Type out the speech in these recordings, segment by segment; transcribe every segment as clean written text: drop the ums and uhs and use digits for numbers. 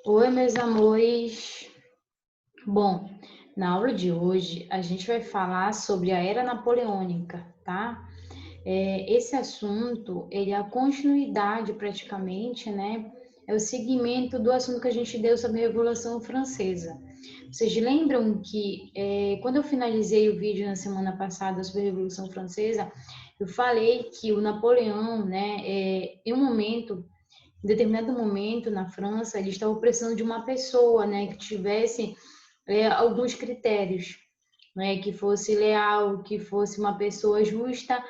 Oi, meus amores. Bom, na aula de hoje a gente vai falar sobre a Era Napoleônica, tá? Esse assunto, ele é a continuidade praticamente, né? É o seguimento do assunto que a gente deu sobre a Revolução Francesa. Vocês lembram que quando eu finalizei o vídeo na semana passada sobre a Revolução Francesa, eu falei que o Napoleão, né, em determinado momento na França, eles estavam precisando de uma pessoa, né, que tivesse alguns critérios, né, que fosse leal, que fosse uma pessoa justa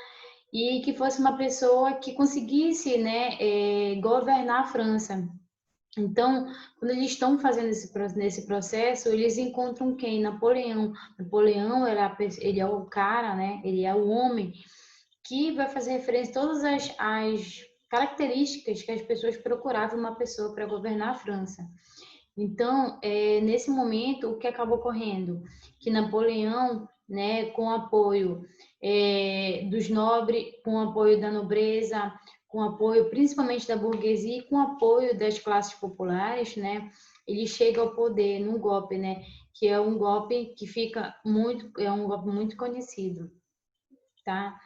e que fosse uma pessoa que conseguisse, né, governar a França. Então, quando eles estão fazendo nesse processo, eles encontram quem? Napoleão. Napoleão ele é o cara, né? Ele é o homem que vai fazer referência a todas as características que as pessoas procuravam uma pessoa para governar a França. Então, nesse momento, o que acabou ocorrendo? Que Napoleão, né, com apoio dos nobres, com apoio da nobreza, com apoio principalmente da burguesia e com apoio das classes populares, né, ele chega ao poder num golpe, né, que é um golpe que é um golpe muito conhecido, tá?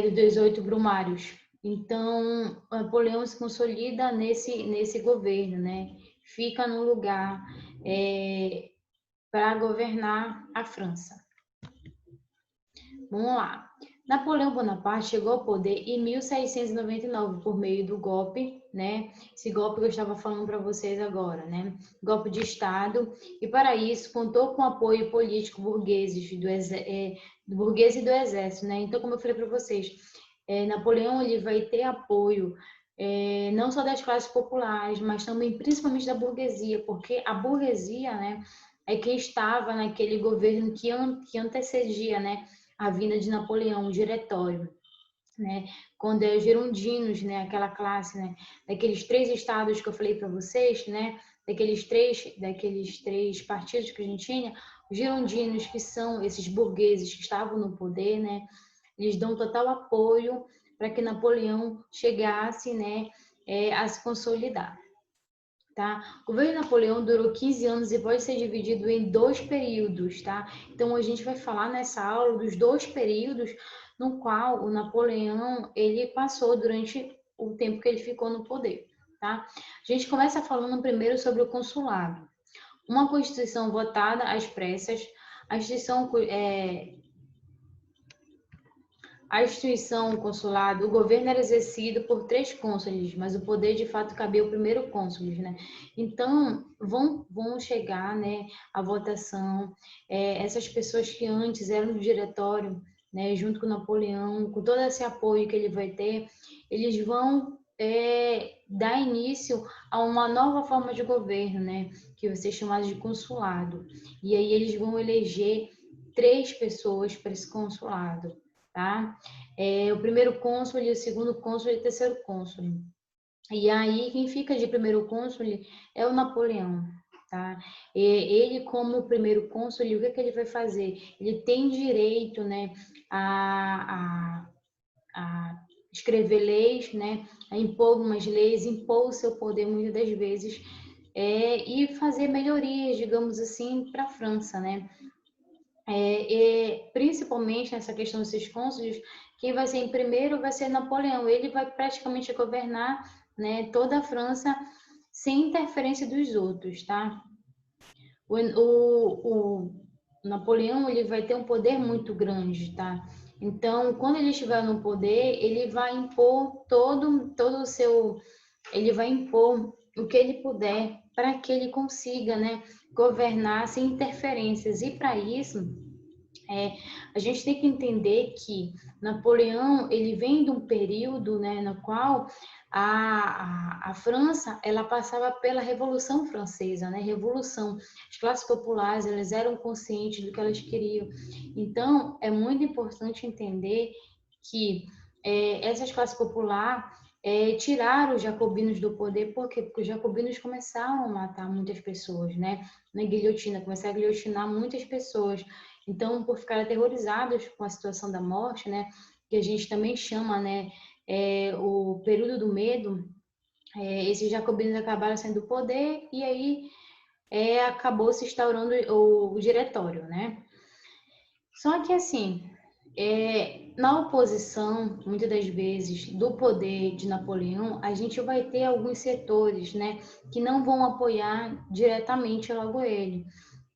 Dos 18 Brumários. Então, Napoleão se consolida nesse governo, né? Fica no lugar para governar a França. Vamos lá. Napoleão Bonaparte chegou ao poder em 1699 por meio do golpe, né? Esse golpe que eu estava falando para vocês agora, né? Golpe de Estado. E para isso contou com apoio político burgueses do burguês e do exército, né? Então, como eu falei para vocês, Napoleão ele vai ter apoio não só das classes populares, mas também principalmente da burguesia, porque a burguesia, né, é quem estava naquele governo que antecedia, né, a vinda de Napoleão, o diretório, né, quando é os girondinos, né, aquela classe, né, daqueles três estados que eu falei para vocês, né, daqueles três partidos que a gente tinha, os girondinos, que são esses burgueses que estavam no poder, né, eles dão total apoio para que Napoleão chegasse, né, a se consolidar. Tá? O governo de Napoleão durou 15 anos e pode ser dividido em dois períodos, tá? Então a gente vai falar nessa aula dos dois períodos no qual o Napoleão ele passou durante o tempo que ele ficou no poder, tá? A gente começa falando primeiro sobre o consulado. Uma constituição votada às pressas, a instituição a instituição, o consulado, o governo era exercido por três cônsules, mas o poder de fato cabia ao primeiro cônsul, né? Então, vão chegar, né, a votação, essas pessoas que antes eram do diretório, né, junto com Napoleão, com todo esse apoio que ele vai ter, eles vão dar início a uma nova forma de governo, né, que vai ser chamada de consulado. E aí eles vão eleger três pessoas para esse consulado, tá? O primeiro cônsul, o segundo cônsul e o terceiro cônsul. E aí, quem fica de primeiro cônsul é o Napoleão, tá? Ele, como primeiro cônsul, o que que ele vai fazer? Ele tem direito, né, a escrever leis, né, a impor algumas leis, impor o seu poder muitas das vezes, e fazer melhorias, digamos assim, para a França, né? Principalmente nessa questão desses cônsules, quem vai ser em primeiro vai ser Napoleão. Ele vai praticamente governar, né, toda a França sem interferência dos outros, tá? O Napoleão ele vai ter um poder muito grande, tá? Então, quando ele estiver no poder, ele vai impor todo o seu, ele vai impor o que ele puder para que ele consiga, né, governar sem interferências. E para isso a gente tem que entender que Napoleão ele vem de um período, né, no qual a França ela passava pela Revolução Francesa, né? Revolução. As classes populares elas eram conscientes do que elas queriam. Então é muito importante entender que essas classes populares tiraram os jacobinos do poder, por quê? Porque os jacobinos começaram a matar muitas pessoas, né? Na guilhotina, começaram a guilhotinar muitas pessoas. Então, por ficar aterrorizados com a situação da morte, né, que a gente também chama, né, o período do medo, esses jacobinos acabaram saindo do poder e aí acabou se instaurando o diretório, né? Só que assim, na oposição, muitas das vezes, do poder de Napoleão, a gente vai ter alguns setores, né, que não vão apoiar diretamente logo ele.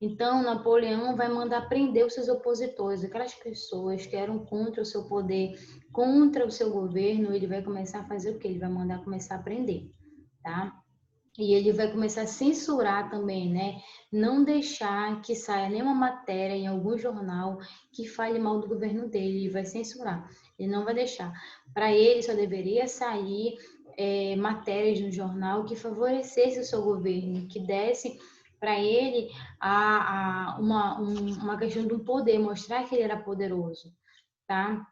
Então, Napoleão vai mandar prender os seus opositores, aquelas pessoas que eram contra o seu poder, contra o seu governo, ele vai começar a fazer o quê? Ele vai mandar começar a prender, tá? E ele vai começar a censurar também, né? Não deixar que saia nenhuma matéria em algum jornal que fale mal do governo dele. Ele vai censurar. Ele não vai deixar. Para ele, só deveria sair matérias no jornal que favorecesse o seu governo, que desse para ele uma questão de um poder, mostrar que ele era poderoso, tá?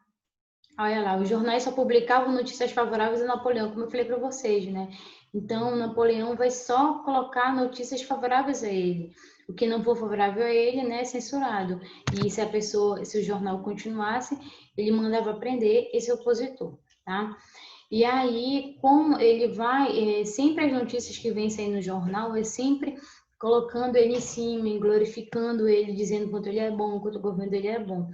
Olha lá, os jornais só publicavam notícias favoráveis a Napoleão, como eu falei para vocês, né? Então, Napoleão vai só colocar notícias favoráveis a ele. O que não for favorável a ele, né, é censurado. E se o jornal continuasse, ele mandava prender esse opositor, tá? E aí, como ele vai, sempre as notícias que vêm saindo no jornal, é sempre colocando ele em cima, glorificando ele, dizendo quanto ele é bom, quanto o governo dele é bom.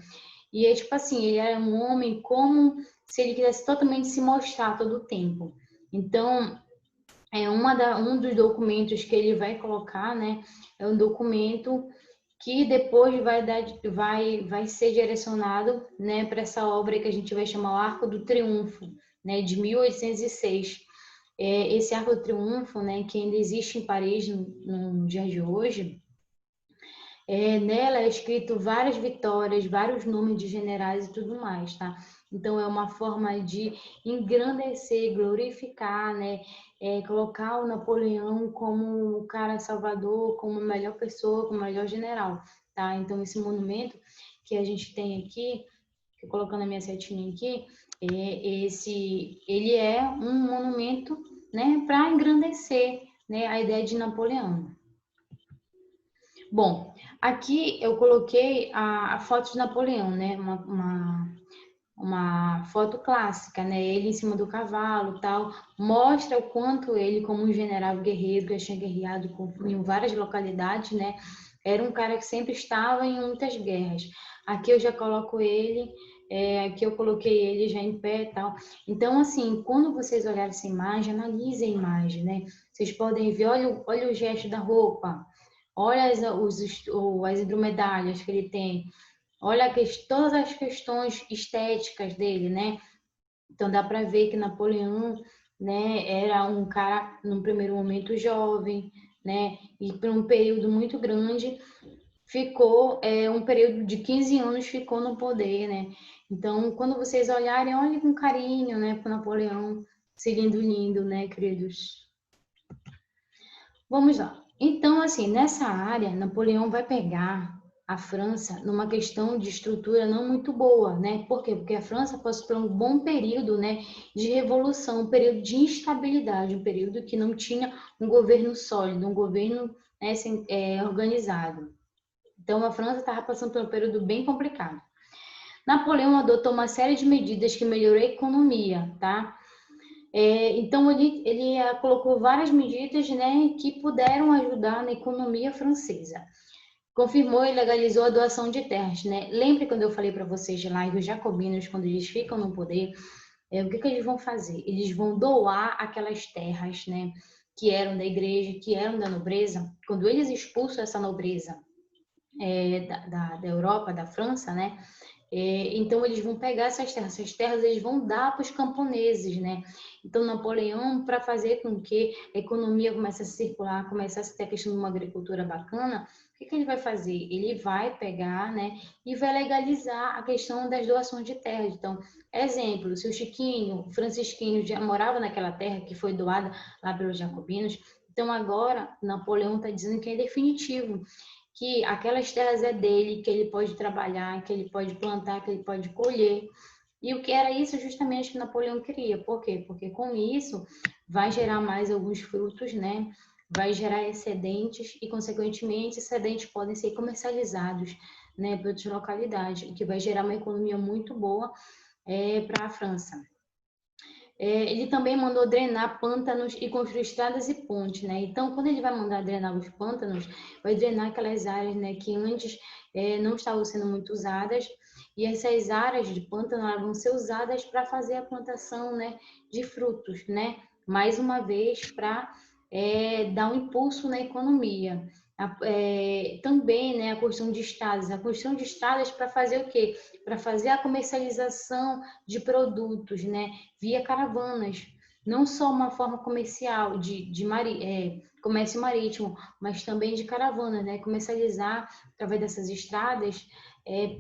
E é tipo assim, ele era um homem como se ele quisesse totalmente se mostrar todo o tempo. Então, um dos documentos que ele vai colocar, né, é um documento que depois vai ser direcionado, né, para essa obra que a gente vai chamar o Arco do Triunfo, né, de 1806. Esse Arco do Triunfo, né, que ainda existe em Paris no dia de hoje, nela é escrito várias vitórias, vários nomes de generais e tudo mais, tá? Então, é uma forma de engrandecer, glorificar, né? Colocar o Napoleão como o cara salvador, como a melhor pessoa, como o melhor general, tá? Então, esse monumento que a gente tem aqui, que eu colocando a minha setinha aqui, ele é um monumento, né, para engrandecer, né, a ideia de Napoleão. Bom, aqui eu coloquei a foto de Napoleão, né? Uma foto clássica, né? Ele em cima do cavalo, tal, mostra o quanto ele, como um general guerreiro que tinha guerreado em várias localidades, né? Era um cara que sempre estava em muitas guerras. Aqui eu já coloco ele, aqui eu coloquei ele já em pé, tal. Então, assim, quando vocês olharem essa imagem, analisem a imagem, né? Vocês podem ver, olha o gesto da roupa. Olha as hidromedálias que ele tem. Olha todas as questões estéticas dele, né? Então dá para ver que Napoleão, né, era um cara, num primeiro momento, jovem, né? E por um período muito grande, ficou, um período de 15 anos, ficou no poder, né? Então, quando vocês olharem, olhem com carinho, né, para Napoleão, seguindo lindo, né, queridos? Vamos lá. Então, assim, nessa área, Napoleão vai pegar a França numa questão de estrutura não muito boa, né? Por quê? Porque a França passou por um bom período, né, de revolução, um período de instabilidade, um período que não tinha um governo sólido, um governo, né, organizado. Então, a França estava passando por um período bem complicado. Napoleão adotou uma série de medidas que melhorou a economia, tá? Então, ele colocou várias medidas, né, que puderam ajudar na economia francesa. Confirmou e legalizou a doação de terras, né? Lembre quando eu falei para vocês lá que os jacobinos, quando eles ficam no poder, o que eles vão fazer? Eles vão doar aquelas terras, né, que eram da igreja, que eram da nobreza. Quando eles expulsam essa nobreza da Europa, da França, né? Então eles vão pegar essas terras eles vão dar para os camponeses, né? Então Napoleão, para fazer com que a economia comece a circular, comece a ter a questão de uma agricultura bacana, o que ele vai fazer? Ele vai pegar, né, e vai legalizar a questão das doações de terras. Então, exemplo, se o Chiquinho, o Francisquinho já morava naquela terra que foi doada lá pelos jacobinos, então agora Napoleão está dizendo que é definitivo, que aquelas terras é dele, que ele pode trabalhar, que ele pode plantar, que ele pode colher. E o que era isso justamente que Napoleão queria. Por quê? Porque com isso vai gerar mais alguns frutos, né? Vai gerar excedentes e, consequentemente, excedentes podem ser comercializados, né, para outras localidades, o que vai gerar uma economia muito boa para a França. Ele também mandou drenar pântanos e construir estradas e pontes, né? Então, quando ele vai mandar drenar os pântanos, vai drenar aquelas áreas, né, que antes não estavam sendo muito usadas, e essas áreas de pântano vão ser usadas para fazer a plantação, né, de frutos, né? Mais uma vez, para dar um impulso na economia. Também, né, a construção de estradas. A construção de estradas para fazer o quê? Para fazer a comercialização de produtos, né, via caravanas. Não só uma forma comercial de comércio marítimo, mas também de caravana, né, comercializar através dessas estradas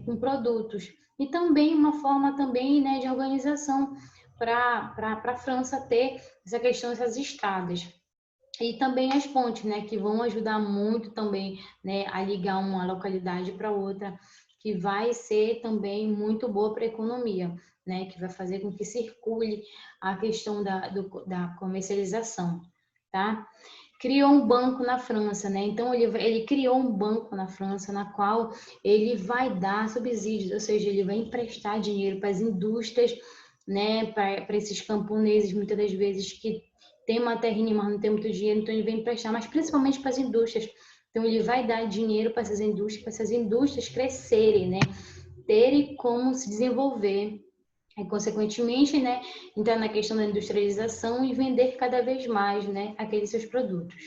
com produtos. E também uma forma também, né, de organização para a França ter essa questão dessas estradas. E também as pontes, né, que vão ajudar muito também, né, a ligar uma localidade para outra, que vai ser também muito boa para a economia, né, que vai fazer com que circule a questão da comercialização, tá? Criou um banco na França, né? Então ele criou um banco na França, na qual ele vai dar subsídios, ou seja, ele vai emprestar dinheiro para as indústrias, né, para esses camponeses, muitas das vezes que tem uma terrinha, mas não tem muito dinheiro, então ele vem emprestar, mas principalmente para as indústrias. Então ele vai dar dinheiro para essas indústrias crescerem, né? Terem como se desenvolver. E, consequentemente, né, entrar na questão da industrialização e vender cada vez mais, né, aqueles seus produtos.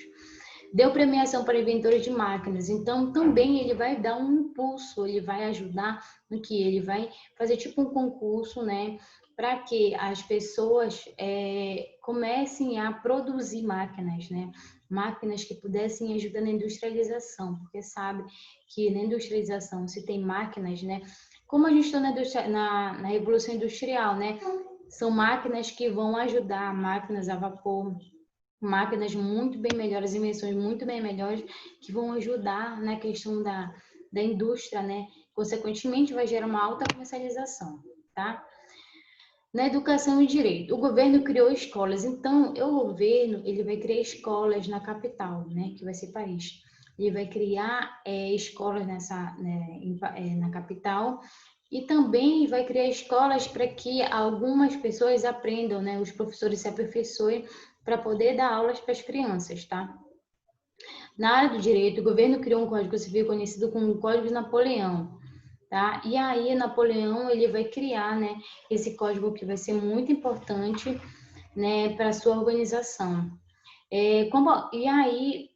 Deu premiação para inventores de máquinas, então também ele vai dar um impulso, ele vai ajudar no que ele vai fazer tipo um concurso, né, para que as pessoas comecem a produzir máquinas, né, máquinas que pudessem ajudar na industrialização, porque sabe que na industrialização se tem máquinas, né, como a gente está na Revolução Industrial, né, são máquinas que vão ajudar, máquinas a vapor, máquinas muito bem melhores, invenções muito bem melhores, que vão ajudar na questão da indústria, né? Consequentemente, vai gerar uma alta comercialização, tá? Na educação e direito, o governo criou escolas, então o governo ele vai criar escolas na capital, né? Que vai ser Paris. Ele vai criar escolas na capital e também vai criar escolas para que algumas pessoas aprendam, né? Os professores se aperfeiçoem para poder dar aulas para as crianças, tá? Na área do direito, o governo criou um Código Civil conhecido como Código de Napoleão, tá? E aí Napoleão ele vai criar, né, esse código que vai ser muito importante, né, para a sua organização. E aí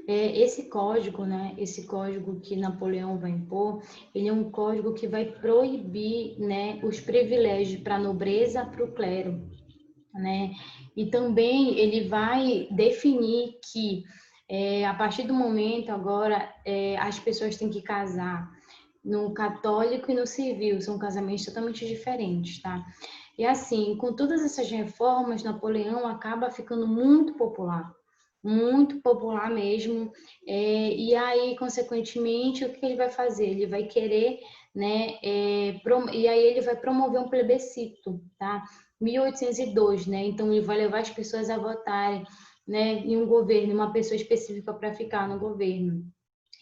esse código, né, esse código que Napoleão vai impor, ele é um código que vai proibir, né, os privilégios para a nobreza, para o clero, né? E também ele vai definir que a partir do momento agora as pessoas têm que casar no católico e no civil, são casamentos totalmente diferentes, tá? E assim, com todas essas reformas, Napoleão acaba ficando muito popular mesmo. E aí, consequentemente, o que ele vai fazer? Ele vai querer, né? E aí ele vai promover um plebiscito, tá? 1802, né? Então ele vai levar as pessoas a votarem, né? Em um governo, uma pessoa específica para ficar no governo.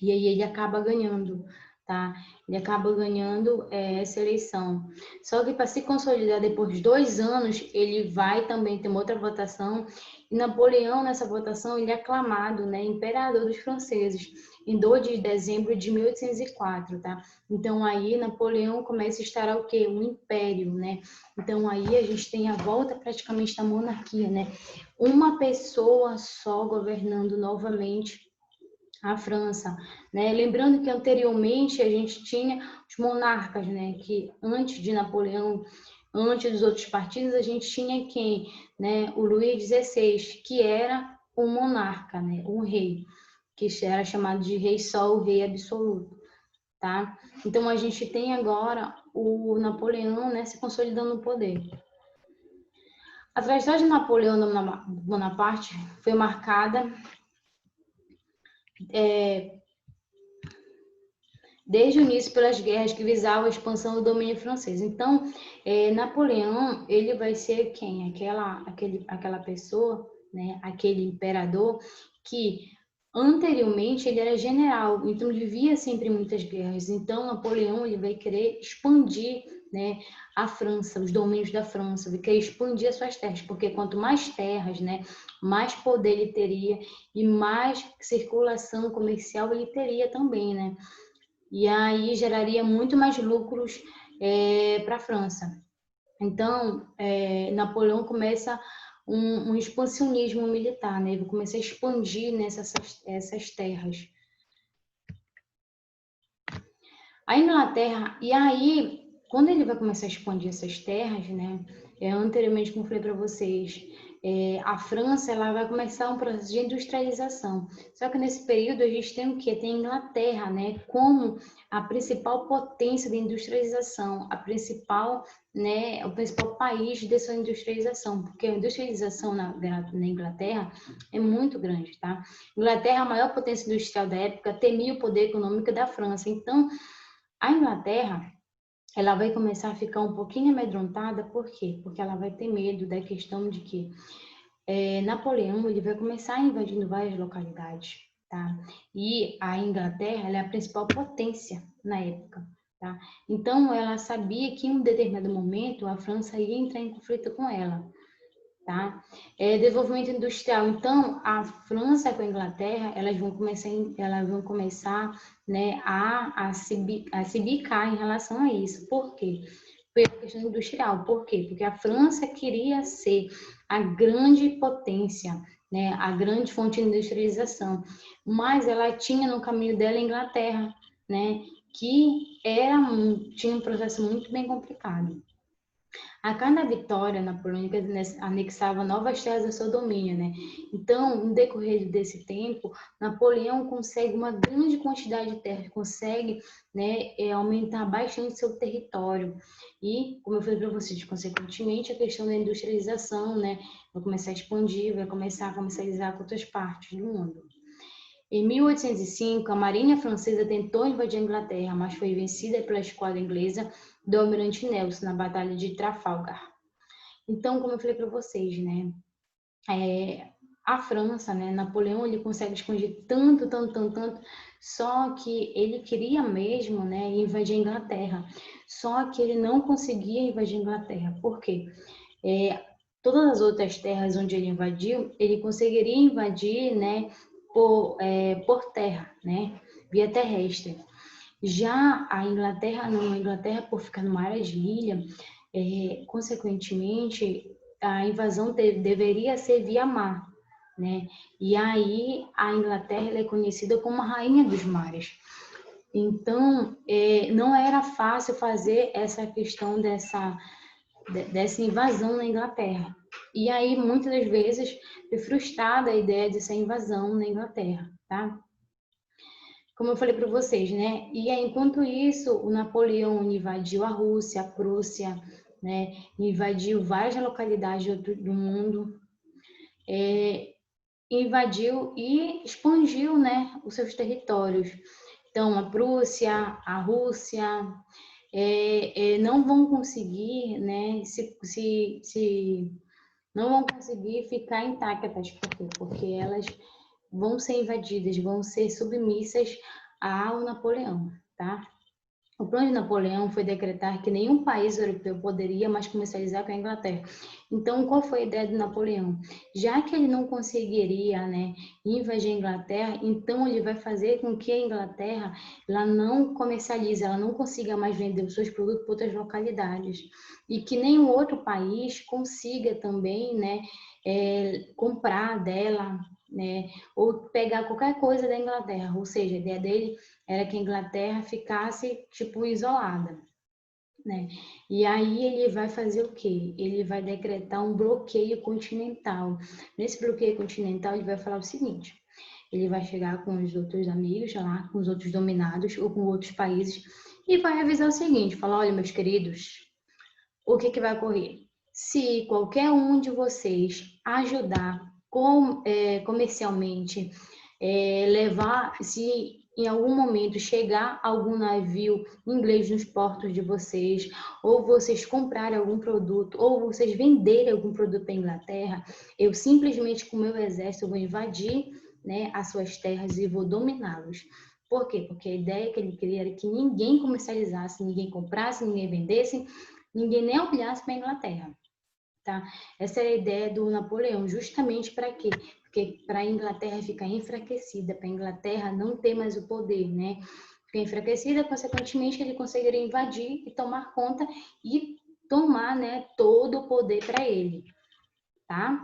E aí ele acaba ganhando, tá? Ele acaba ganhando essa eleição. Só que para se consolidar depois de 2 anos, ele vai também ter uma outra votação. E Napoleão, nessa votação, ele é aclamado, né? Imperador dos franceses, em 2 de dezembro de 1804, tá? Então aí Napoleão começa a instaurar o quê? Um império, né? Então aí a gente tem a volta praticamente da monarquia, né? Uma pessoa só governando novamente a França, né? Lembrando que anteriormente a gente tinha os monarcas, né? Que antes de Napoleão, antes dos outros partidos, a gente tinha quem, né? O Luís XVI, que era um monarca, né? Um rei, que era chamado de rei sol, o rei absoluto, tá? Então a gente tem agora o Napoleão, né? Se consolidando no poder. A trajetória de Napoleão Bonaparte foi marcada desde o início pelas guerras que visavam a expansão do domínio francês. Então, Napoleão, ele vai ser quem? Aquela pessoa, né? Aquele imperador que anteriormente ele era general, então ele via sempre muitas guerras. Então, Napoleão ele vai querer expandir, né, a França, os domínios da França, vai querer expandir as suas terras, porque quanto mais terras, né, mais poder ele teria e mais circulação comercial ele teria também, né? E aí geraria muito mais lucros para a França. Então, Napoleão começa um expansionismo militar, né? Ele começa a expandir essas terras. A Inglaterra, e aí, quando ele vai começar a expandir essas terras, né? Anteriormente, como eu falei para vocês, a França ela vai começar um processo de industrialização. Só que nesse período a gente tem o quê? Tem a Inglaterra, né? Como a principal potência de industrialização, a principal, né? O principal país dessa industrialização, porque a industrialização na Inglaterra é muito grande, tá? Inglaterra, a maior potência industrial da época, temia o poder econômico da França. Então, a Inglaterra, ela vai começar a ficar um pouquinho amedrontada, por quê? Porque ela vai ter medo da questão de que Napoleão ele vai começar invadindo várias localidades, tá? E a Inglaterra ela é a principal potência na época, tá? Então ela sabia que em um determinado momento a França ia entrar em conflito com ela, tá? Desenvolvimento industrial. Então, a França com a Inglaterra, elas vão começar, né, a se bicar em relação a isso. Por quê? Pela questão industrial. Por quê? Porque a França queria ser a grande potência, né, a grande fonte de industrialização, mas ela tinha no caminho dela a Inglaterra, né, que tinha um processo muito bem complicado. A cada vitória napoleônica anexava novas terras ao seu domínio, né? Então, no decorrer desse tempo, Napoleão consegue uma grande quantidade de terras, consegue, né, aumentar bastante seu território. E, como eu falei para vocês, consequentemente, a questão da industrialização, né, vai começar a expandir, vai começar a comercializar com outras partes do mundo. Em 1805, a marinha francesa tentou invadir a Inglaterra, mas foi vencida pela esquadra inglesa do almirante Nelson na Batalha de Trafalgar. Então, como eu falei para vocês, né, a França, né, Napoleão, ele consegue expandir tanto, tanto, tanto, tanto, só que ele queria mesmo, né, invadir a Inglaterra, só que ele não conseguia invadir a Inglaterra. Por quê? Todas as outras terras onde ele invadiu, ele conseguiria invadir, né, por terra, né, via terrestre. Já a Inglaterra, não, a Inglaterra, por ficar numa área de ilha, consequentemente, a invasão deveria ser via mar, né? E aí a Inglaterra ela é conhecida como a rainha dos mares. Então, não era fácil fazer essa questão dessa invasão na Inglaterra. E aí, muitas das vezes, foi frustrada a ideia dessa invasão na Inglaterra, tá? Como eu falei para vocês, né? E aí, enquanto isso, o Napoleão invadiu a Rússia, a Prússia, né? Invadiu várias localidades do mundo, invadiu e expandiu, né, os seus territórios. Então, a Prússia, a Rússia, não vão conseguir, né, não vão conseguir ficar intactas. Por quê? Porque elas vão ser invadidas, vão ser submissas ao Napoleão, tá? O plano de Napoleão foi decretar que nenhum país europeu poderia mais comercializar com a Inglaterra. Então, qual foi a ideia de Napoleão? Já que ele não conseguiria, né, invadir a Inglaterra, então ele vai fazer com que a Inglaterra ela não comercialize, ela não consiga mais vender os seus produtos para outras localidades. E que nenhum outro país consiga também, né, comprar dela, né, ou pegar qualquer coisa da Inglaterra. Ou seja, a ideia dele era que a Inglaterra ficasse, tipo, isolada, né? E aí ele vai fazer o quê? Ele vai decretar um bloqueio continental. Nesse bloqueio continental, ele vai falar o seguinte: ele vai chegar com os outros amigos lá, com os outros dominados ou com outros países e vai avisar o seguinte, falar, olha, meus queridos, o que vai ocorrer? Se qualquer um de vocês ajudar comercialmente, levar, se em algum momento chegar algum navio inglês nos portos de vocês, ou vocês comprarem algum produto, ou vocês venderem algum produto para a Inglaterra, eu simplesmente com o meu exército vou invadir, né, as suas terras e vou dominá-los. Por quê? Porque a ideia que ele queria era que ninguém comercializasse, ninguém comprasse, ninguém vendesse, ninguém nem olhasse para a Inglaterra. Tá? Essa é a ideia do Napoleão, justamente para quê? Porque para a Inglaterra ficar enfraquecida, para a Inglaterra não ter mais o poder, né? Ficar enfraquecida, consequentemente, ele conseguiria invadir e tomar conta e tomar, né, todo o poder para ele, tá?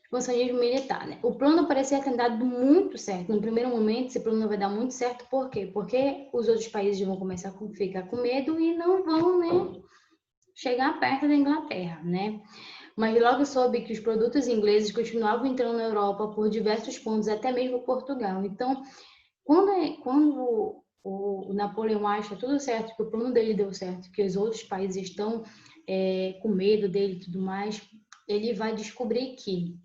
Expansionismo militar, né? O plano parecia ter dado muito certo. No primeiro momento, esse plano vai dar muito certo, por quê? Porque os outros países vão começar a ficar com medo e não vão, né, chegar perto da Inglaterra, né? Mas logo soube que os produtos ingleses continuavam entrando na Europa por diversos pontos, até mesmo Portugal. Então, quando o Napoleão acha tudo certo, que o plano dele deu certo, que os outros países estão com medo dele e tudo mais, ele vai descobrir que,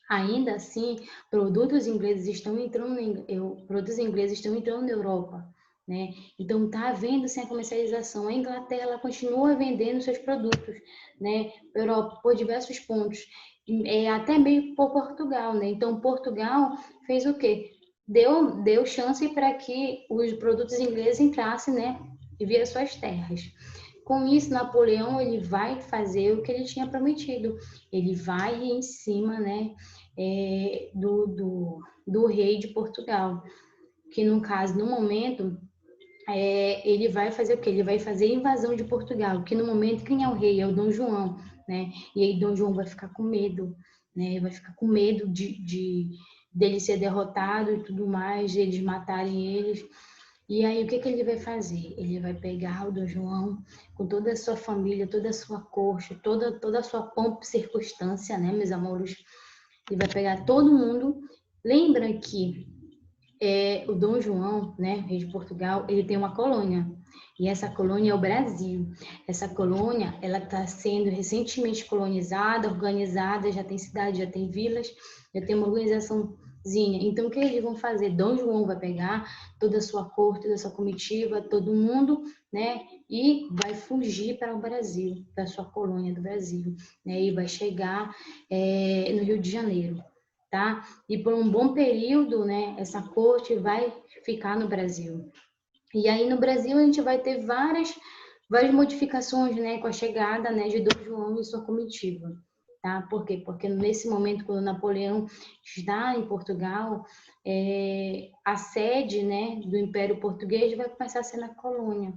ainda assim, produtos ingleses estão entrando na Europa. Né? Então está havendo sem a comercialização. A Inglaterra ela continua vendendo seus produtos, né, para a Europa por diversos pontos, até meio por Portugal, né? Então Portugal fez o quê? Deu chance para que os produtos ingleses entrassem, né, via suas terras. Com isso, Napoleão ele vai fazer o que ele tinha prometido. Ele vai em cima, né, do rei de Portugal, que no caso, no momento ele vai fazer o quê? Ele vai fazer a invasão de Portugal, que no momento quem é o rei? É o Dom João, né? E aí Dom João vai ficar com medo, né? Vai ficar com medo dele ser derrotado e tudo mais, de eles matarem eles. E aí o que ele vai fazer? Ele vai pegar o Dom João com toda a sua família, toda a sua corte, toda a sua pompa e circunstância, né, meus amores? Ele vai pegar todo mundo. Lembra que o Dom João, né, rei de Portugal, ele tem uma colônia. E essa colônia é o Brasil. Essa colônia, ela está sendo recentemente colonizada, organizada, já tem cidade, já tem vilas, já tem uma organizaçãozinha. Então, o que eles vão fazer? Dom João vai pegar toda a sua corte, toda a sua comitiva, todo mundo, né, e vai fugir para o Brasil, para a sua colônia do Brasil, né, e vai chegar no Rio de Janeiro. Tá? E por um bom período, né, essa corte vai ficar no Brasil. E aí no Brasil a gente vai ter várias modificações, né, com a chegada, né, de Dom João e sua comitiva. Tá? Por quê? Porque nesse momento, quando Napoleão está em Portugal, a sede, né, do Império Português vai passar a ser na colônia.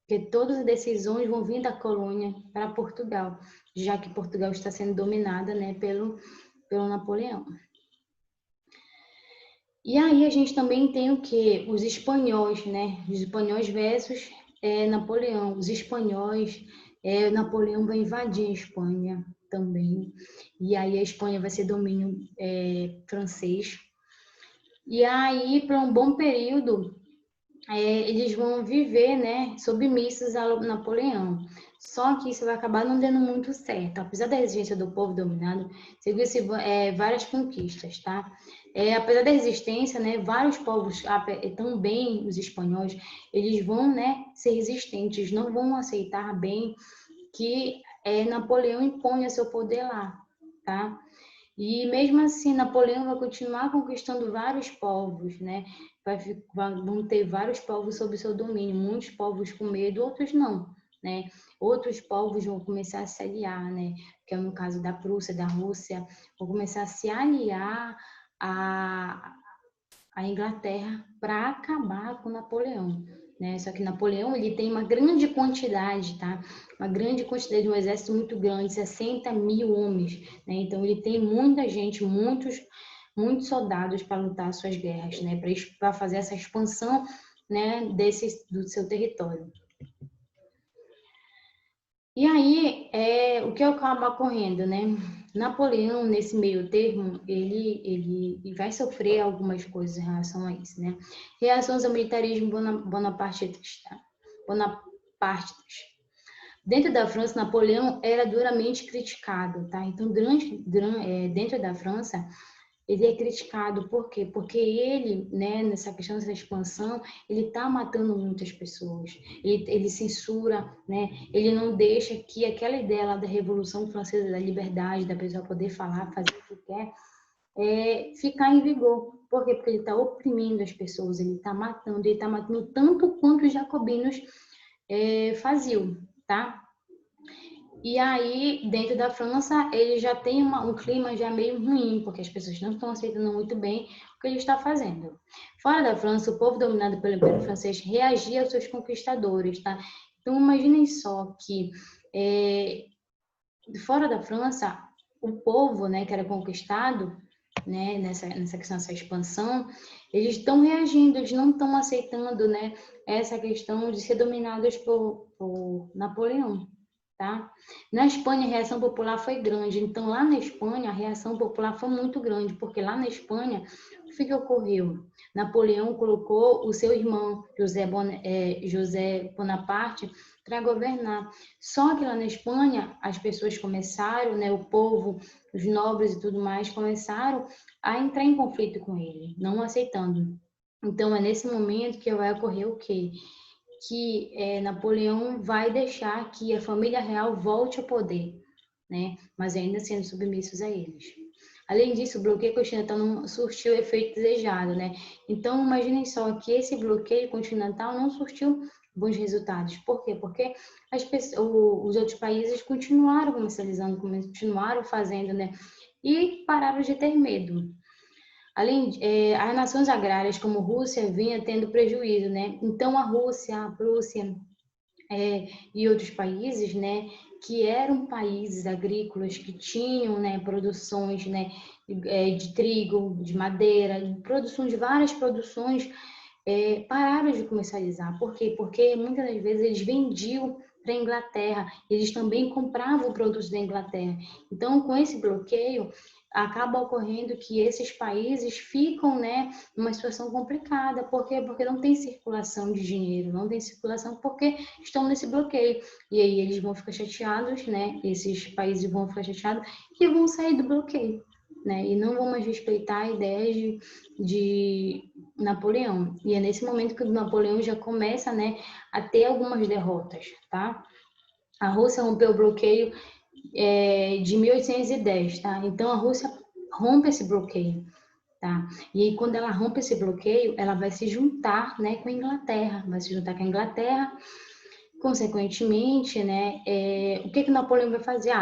Porque todas as decisões vão vir da colônia para Portugal, já que Portugal está sendo dominada, né, pelo Napoleão. E aí a gente também tem o quê? Os espanhóis, né? Os espanhóis versus Napoleão. Os espanhóis, Napoleão vai invadir a Espanha também. E aí a Espanha vai ser domínio francês. E aí, por um bom período, eles vão viver, né, submissos a Napoleão. Só que isso vai acabar não dando muito certo. Apesar da resistência do povo dominado, seguiu-se várias conquistas, tá? Apesar da resistência, né, vários povos, também os espanhóis, eles vão, né, ser resistentes, não vão aceitar bem que Napoleão imponha seu poder lá, tá? E mesmo assim, Napoleão vai continuar conquistando vários povos, né? Vão ter vários povos sob seu domínio, muitos povos com medo, outros não, né? Outros povos vão começar a se aliar, né? Que é no caso da Prússia, da Rússia, vão começar a se aliar à Inglaterra para acabar com Napoleão. Né? Só que Napoleão ele tem uma grande quantidade, tá? Uma grande quantidade de um exército muito grande, 60 mil homens, né? Então ele tem muita gente, muitos soldados para lutar suas guerras, né? Para fazer essa expansão, né? Do seu território. E aí, o que acaba ocorrendo, né? Napoleão, nesse meio termo, ele vai sofrer algumas coisas em relação a isso, né? Reações ao militarismo bonapartista. Dentro da França, Napoleão era duramente criticado, tá? Então, dentro da França, ele é criticado. Por quê? Porque ele, né, nessa questão dessa expansão, ele está matando muitas pessoas. Ele censura, né? Ele não deixa que aquela ideia lá da Revolução Francesa, da liberdade, da pessoa poder falar, fazer o que quer, ficar em vigor. Por quê? Porque ele está oprimindo as pessoas, ele está matando tanto quanto os jacobinos faziam, tá? E aí, dentro da França, ele já tem um clima já meio ruim, porque as pessoas não estão aceitando muito bem o que ele está fazendo. Fora da França, o povo dominado pelo Império Francês reagia aos seus conquistadores, tá? Então, imaginem só que fora da França, o povo, né, que era conquistado, né, nessa questão, essa expansão, eles estão reagindo, eles não estão aceitando, né, essa questão de ser dominados por Napoleão. Tá? Na Espanha, a reação popular foi grande. Então, lá na Espanha, a reação popular foi muito grande, porque lá na Espanha, o que ocorreu? Napoleão colocou o seu irmão, José Bonaparte, para governar. Só que lá na Espanha, as pessoas começaram, né, o povo, os nobres e tudo mais, começaram a entrar em conflito com ele, não aceitando. Então, é nesse momento que vai ocorrer o quê? Que Napoleão vai deixar que a família real volte ao poder, né? Mas ainda sendo submissos a eles. Além disso, o bloqueio continental não surtiu o efeito desejado, né? Então, imaginem só que esse bloqueio continental não surtiu bons resultados. Por quê? Porque os outros países continuaram comercializando, continuaram fazendo, né? E pararam de ter medo. Além, as nações agrárias como Rússia vinha tendo prejuízo, né? Então a Rússia, a Prússia e outros países, né, que eram países agrícolas que tinham, né, produções, né, de trigo, de madeira, produções, várias produções, pararam de comercializar. Por quê? Porque muitas das vezes eles vendiam para a Inglaterra, eles também compravam produtos da Inglaterra. Então, com esse bloqueio, acaba ocorrendo que esses países ficam, né, numa situação complicada. Por quê? Porque não tem circulação de dinheiro, não tem circulação porque estão nesse bloqueio. E aí eles vão ficar chateados, né? Esses países vão ficar chateados e vão sair do bloqueio, né? E não vão mais respeitar a ideia de Napoleão. E é nesse momento que o Napoleão já começa, né, a ter algumas derrotas, tá? A Rússia rompeu o bloqueio de 1810, tá? Então a Rússia rompe esse bloqueio, tá? E aí quando ela rompe esse bloqueio, ela vai se juntar, né, com a Inglaterra, vai se juntar com a Inglaterra. Consequentemente, né, o que Napoleão vai fazer?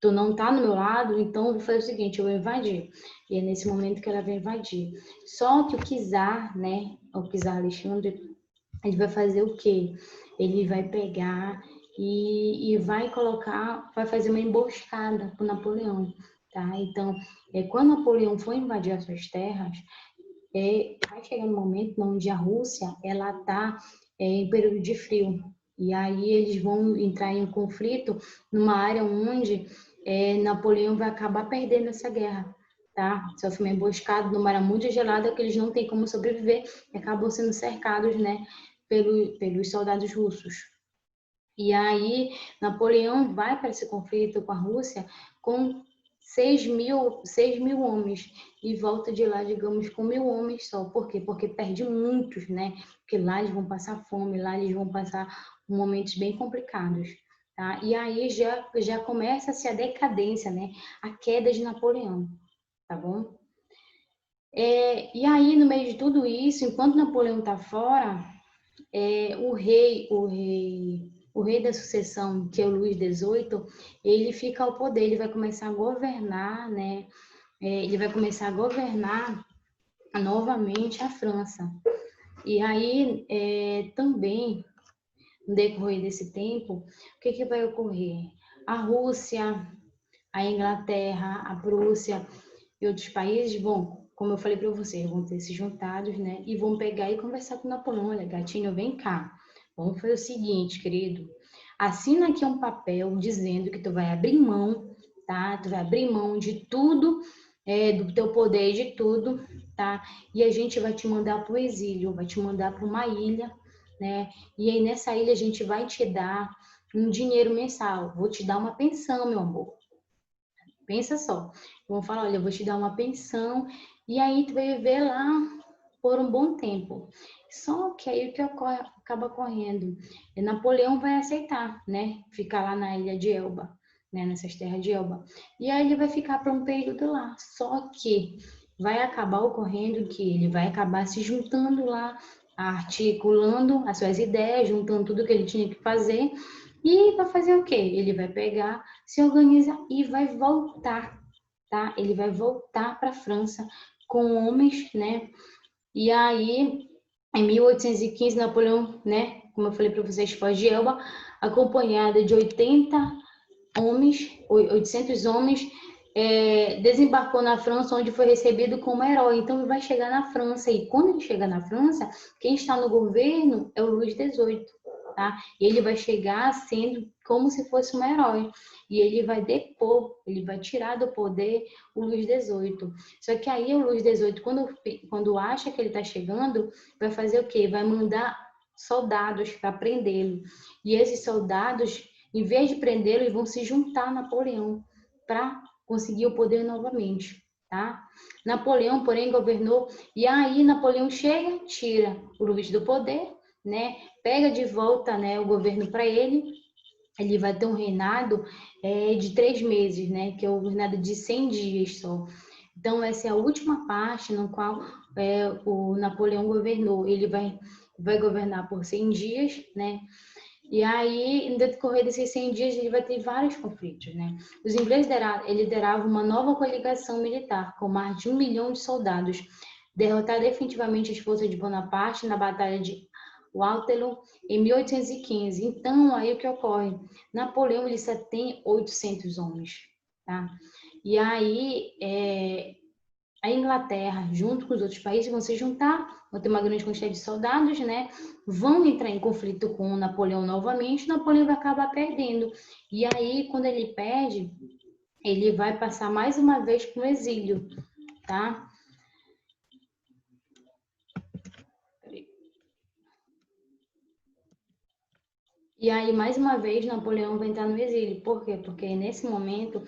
Tu não tá no meu lado, então eu vou fazer o seguinte, eu vou invadir. E é nesse momento que ela vai invadir. Só que o czar, né, o czar Alexandre, ele vai fazer o quê? Ele vai pegar e vai fazer uma emboscada para Napoleão, tá? Então, quando Napoleão for invadir as suas terras, vai chegar um momento onde a Rússia, ela tá em período de frio. E aí eles vão entrar em um conflito numa área onde Napoleão vai acabar perdendo essa guerra, tá? Sofre uma emboscada numa área muito gelada que eles não têm como sobreviver e acabam sendo cercados, né, pelos soldados russos. E aí Napoleão vai para esse conflito com a Rússia com 6.000 homens e volta de lá, digamos, com 1.000 homens só. Por quê? Porque perde muitos, né? Porque lá eles vão passar fome, lá eles vão passar momentos bem complicados, tá? E aí já começa-se a decadência, né? A queda de Napoleão, tá bom? E aí, no meio de tudo isso, enquanto Napoleão está fora, o rei da sucessão, que é o Luís XVIII, ele fica ao poder, ele vai começar a governar, né? Ele vai começar a governar novamente a França. E aí, também, no decorrer desse tempo, o que vai ocorrer? A Rússia, a Inglaterra, a Prússia e outros países vão, como eu falei para vocês, vão ter se juntados, né? E vão pegar e conversar com Napoleão. Olha, gatinho, vem cá. Vamos fazer o seguinte, querido. Assina aqui um papel dizendo que tu vai abrir mão, tá? Tu vai abrir mão de tudo, do teu poder, de tudo, tá? E a gente vai te mandar para o exílio, vai te mandar para uma ilha, né? E aí nessa ilha a gente vai te dar um dinheiro mensal. Vou te dar uma pensão, meu amor. Pensa só. Vão falar, olha, eu vou te dar uma pensão e aí tu vai viver lá por um bom tempo. Só que aí o que ocorre, acaba ocorrendo? Napoleão vai aceitar, né? Ficar lá na ilha de Elba, né? Nessas terras de Elba. E aí ele vai ficar por um período lá. Só que vai acabar ocorrendo que ele vai acabar se juntando lá, articulando as suas ideias, juntando tudo que ele tinha que fazer. E vai fazer o quê? Ele vai pegar, se organizar e vai voltar, tá? Ele vai voltar para a França com homens, né? E aí, em 1815, Napoleão, né, como eu falei para vocês, foge de Elba, acompanhada de 800 homens, desembarcou na França, onde foi recebido como herói. Então, ele vai chegar na França, e quando ele chegar na França, quem está no governo é o Luís XVIII, tá? E ele vai chegar sendo como se fosse um herói. E ele vai depor, ele vai tirar do poder o Luís XVIII. Só que aí o Luís XVIII, quando acha que ele está chegando, vai fazer o quê? Vai mandar soldados para prendê-lo. E esses soldados, em vez de prendê-lo, eles vão se juntar a Napoleão para conseguir o poder novamente, tá? Napoleão, porém, governou, e aí Napoleão chega, tira o Luís do poder, né? Pega de volta, né, o governo para ele. Ele vai ter um reinado de 3 meses, né? Que é o reinado de 100 dias só. Então, essa é a última parte no qual o Napoleão governou. Ele vai governar por 100 dias, né? E aí, no decorrer desses 100 dias, ele vai ter vários conflitos, né? Os ingleses lideravam uma nova coligação militar, com mais de 1 milhão de soldados, derrotar definitivamente as forças de Bonaparte na Batalha de Waterloo em 1815. Então, aí o que ocorre? Napoleão ele só tem 800 homens, tá? E aí, a Inglaterra, junto com os outros países, vão se juntar, vão ter uma grande quantidade de soldados, né? Vão entrar em conflito com o Napoleão novamente, Napoleão vai acabar perdendo. E aí, quando ele perde, ele vai passar mais uma vez para o exílio, tá? E aí, mais uma vez, Napoleão vai entrar no exílio. Por quê? Porque nesse momento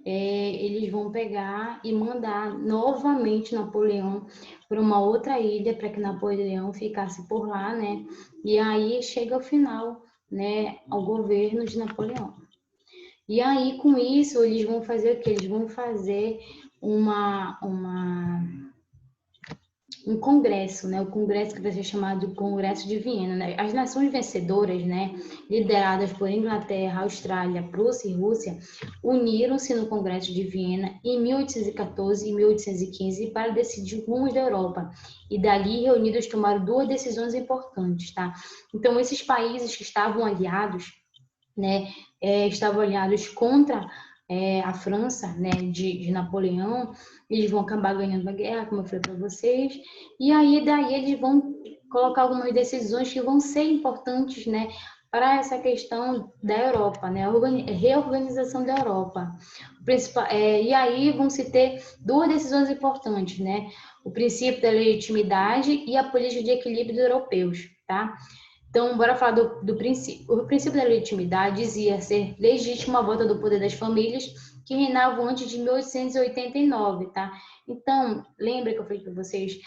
eles vão pegar e mandar novamente Napoleão para uma outra ilha para que Napoleão ficasse por lá, né? E aí chega ao final, né, ao governo de Napoleão. E aí, com isso, eles vão fazer o quê? Eles vão fazer um congresso, né? O congresso que vai ser chamado Congresso de Viena, né? As nações vencedoras, né, lideradas por Inglaterra, Austrália, Prússia e Rússia, uniram-se no Congresso de Viena em 1814 e 1815 para decidir rumos da Europa. E dali, reunidos, tomaram 2 decisões importantes, tá? Então, esses países que estavam aliados, né, estavam aliados contra a França, né, de Napoleão, eles vão acabar ganhando a guerra, como eu falei para vocês, e aí daí eles vão colocar algumas decisões que vão ser importantes, né, para essa questão da Europa, né, a reorganização da Europa. E aí vão se ter 2 decisões importantes, né, o princípio da legitimidade e a política de equilíbrio dos europeus, tá? Então, bora falar do princípio. O princípio da legitimidade dizia ser legítima a volta do poder das famílias que reinavam antes de 1889, tá? Então, lembra que eu falei para vocês,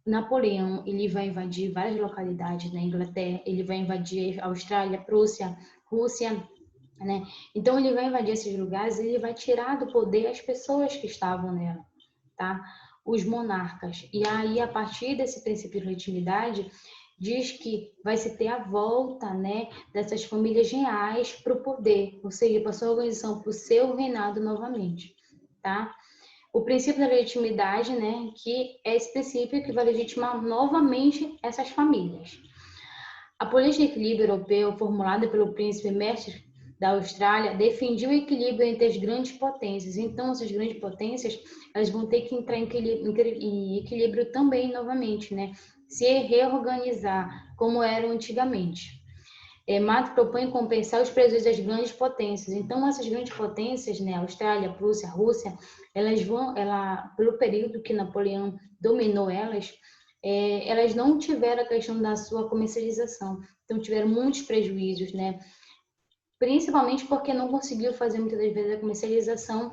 Napoleão, ele vai invadir várias localidades na Inglaterra, ele vai invadir a Austrália, Prússia, Rússia, né? Então, ele vai invadir esses lugares e ele vai tirar do poder as pessoas que estavam nela, tá? Os monarcas. E aí, a partir desse princípio de legitimidade, diz que vai se ter a volta, né, dessas famílias reais para o poder, ou seja, para a sua organização, para o seu reinado novamente, tá? O princípio da legitimidade, né, que é esse princípio que vai legitimar novamente essas famílias. A política de equilíbrio europeu, formulada pelo príncipe mestre da Austrália, defendia o equilíbrio entre as grandes potências. Então, essas grandes potências, elas vão ter que entrar em equilíbrio também novamente, né? Se reorganizar como eram antigamente. Mato propõe compensar os prejuízos das grandes potências. Então, essas grandes potências, né, Austrália, Prússia, Rússia, pelo período que Napoleão dominou elas não tiveram a questão da sua comercialização. Então, tiveram muitos prejuízos, né? principalmente porque não conseguiu fazer muitas das vezes a comercialização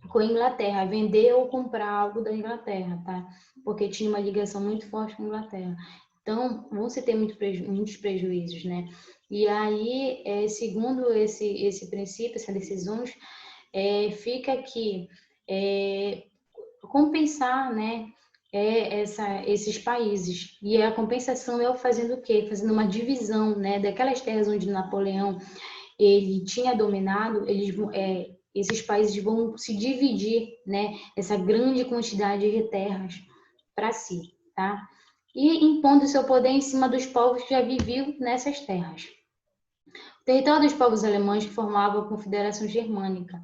com a Inglaterra, vender ou comprar algo da Inglaterra, tá? Porque tinha uma ligação muito forte com a Inglaterra. Então, vão se ter muitos prejuízos, né? E aí, segundo esse princípio, essas decisões, fica que compensar, né, esses países. E a compensação é fazendo o quê? Fazendo uma divisão, né, daquelas terras onde Napoleão ele tinha dominado, esses países vão se dividir, né, essa grande quantidade de terras para si, tá? E impondo seu poder em cima dos povos que já viviam nessas terras. O território dos povos alemães formava a Confederação Germânica,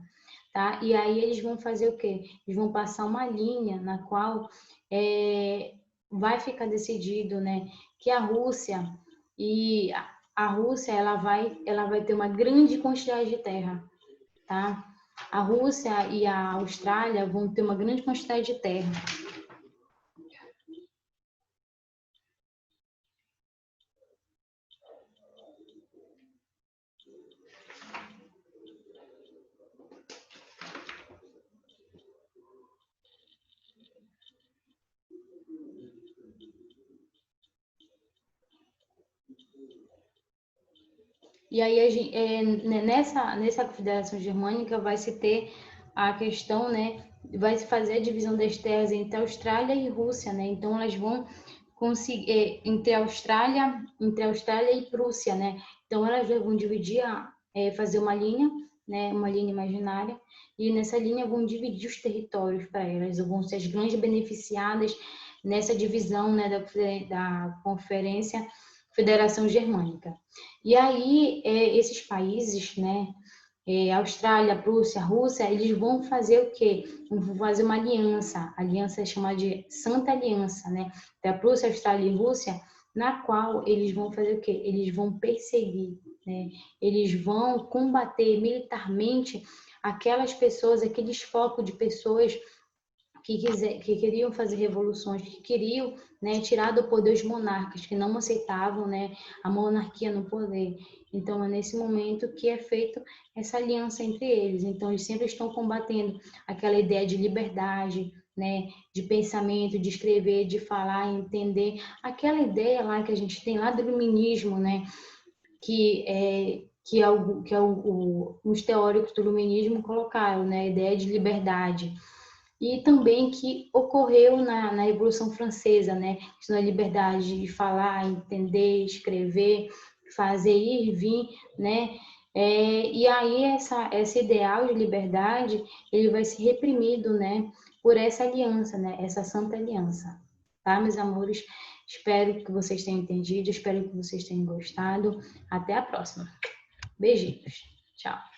tá? E aí eles vão fazer o quê? Eles vão passar uma linha na qual vai ficar decidido, né, que a Rússia e a Rússia ela vai ter uma grande quantidade de terra, tá? A Rússia e a Austrália vão ter uma grande quantidade de terra. E aí, nessa Confederação Germânica vai se ter a questão, né? Vai se fazer a divisão das terras entre Austrália e Rússia, né? Então, elas vão conseguir, entre Austrália e Prússia, né? Então, elas vão dividir, fazer uma linha, né? Uma linha imaginária, e nessa linha vão dividir os territórios para elas, vão ser as grandes beneficiadas nessa divisão, né? Da Conferência Federação Germânica. E aí, esses países, né, Austrália, Prússia, Rússia, eles vão fazer o quê? Vão fazer uma aliança, a aliança é chamada de Santa Aliança, né, da Prússia, Austrália e Rússia, na qual eles vão fazer o quê? Eles vão perseguir, né, eles vão combater militarmente aquelas pessoas, aqueles focos de pessoas que queriam fazer revoluções, que queriam, né, tirar do poder os monarcas, que não aceitavam, né, a monarquia no poder. Então, é nesse momento que é feita essa aliança entre eles. Então, eles sempre estão combatendo aquela ideia de liberdade, né, de pensamento, de escrever, de falar, entender. Aquela ideia lá que a gente tem lá do iluminismo, né, os teóricos do iluminismo colocaram, né, a ideia de liberdade. E também que ocorreu na Revolução Francesa, né? Na liberdade de falar, entender, escrever, fazer ir e vir, né? E aí esse ideal de liberdade ele vai ser reprimido, né? Por essa aliança, né? Essa santa aliança, tá, meus amores? Espero que vocês tenham entendido, espero que vocês tenham gostado. Até a próxima. Beijinhos. Tchau.